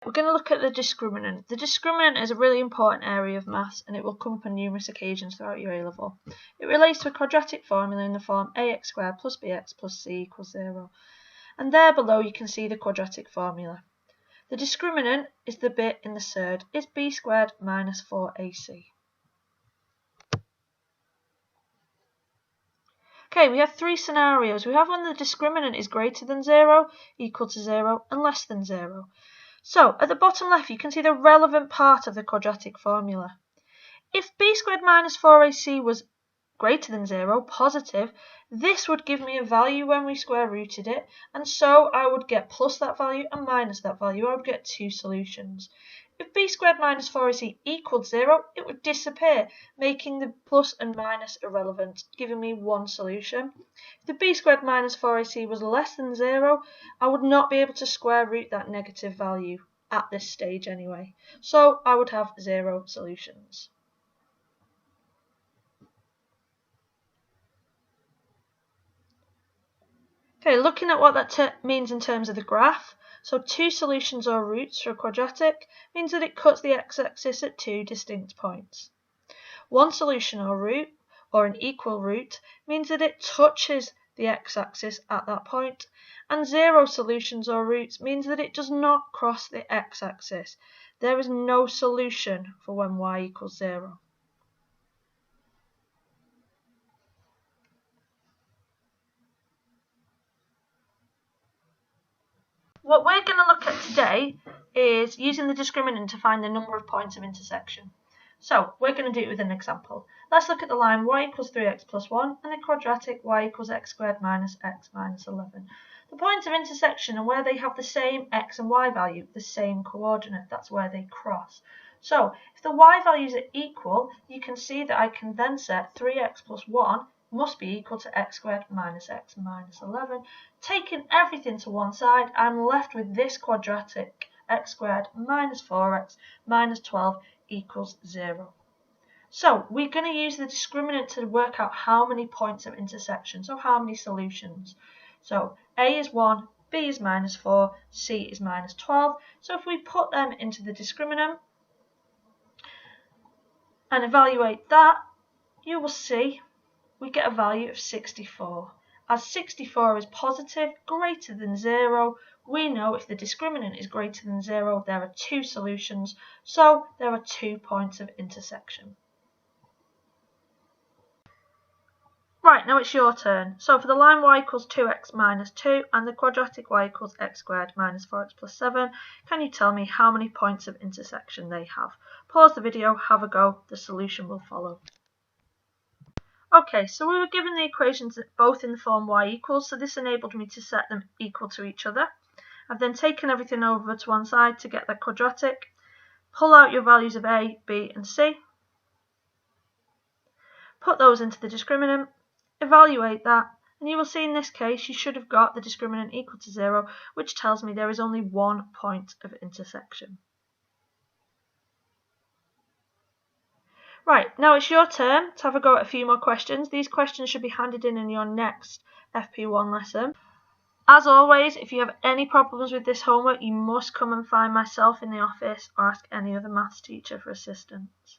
We're going to look at the discriminant. The discriminant is a really important area of maths and it will come up on numerous occasions throughout your A-level. It relates to a quadratic formula in the form ax squared plus bx plus c equals 0. And there below you can see the quadratic formula. The discriminant is the bit in the surd. It's b squared minus 4ac. Okay, we have three scenarios. We have when the discriminant is greater than 0, equal to 0, and less than 0. So, at the bottom left, you can see the relevant part of the quadratic formula. If b squared minus 4ac was greater than 0, positive, this would give me a value when we square rooted it, and so I would get plus that value and minus that value. I would get two solutions. If b squared minus 4ac equaled 0, it would disappear, making the plus and minus irrelevant, giving me one solution. If the b squared minus 4ac was less than 0, I would not be able to square root that negative value, at this stage anyway. So I would have 0 solutions. Okay, looking at what that means in terms of the graph. So two solutions or roots for a quadratic means that it cuts the x-axis at two distinct points. One solution or root, or an equal root, means that it touches the x-axis at that point, and 0 solutions or roots means that it does not cross the x-axis. There is no solution for when y equals 0. What we're going to look at today is using the discriminant to find the number of points of intersection. So we're going to do it with an example. Let's look at the line y equals 3x plus 1 and the quadratic y equals x squared minus x minus 11. The points of intersection are where they have the same x and y value, the same coordinate. That's where they cross. So if the y values are equal, you can see that I can then set 3x plus 1 must be equal to x squared minus x minus 11. Taking everything to one side, I'm left with this quadratic, x squared minus 4x minus 12 equals 0. So we're going to use the discriminant to work out how many points of intersection, so how many solutions. So a is 1, b is minus 4, c is minus 12. So if we put them into the discriminant and evaluate that, you will see we get a value of 64. As 64 is positive, greater than 0, we know if the discriminant is greater than 0, there are two solutions, so there are 2 points of intersection. Right, now it's your turn. So for the line y equals 2x minus 2 and the quadratic y equals x squared minus 4x plus 7, can you tell me how many points of intersection they have? Pause the video, have a go, the solution will follow. Okay, so we were given the equations both in the form y equals, so this enabled me to set them equal to each other. I've then taken everything over to one side to get the quadratic. Pull out your values of a, b and c. Put those into the discriminant. Evaluate that, and you will see in this case you should have got the discriminant equal to 0, which tells me there is only 1 point of intersection. Right, now it's your turn to have a go at a few more questions. These questions should be handed in your next FP1 lesson. As always, if you have any problems with this homework, you must come and find myself in the office or ask any other maths teacher for assistance.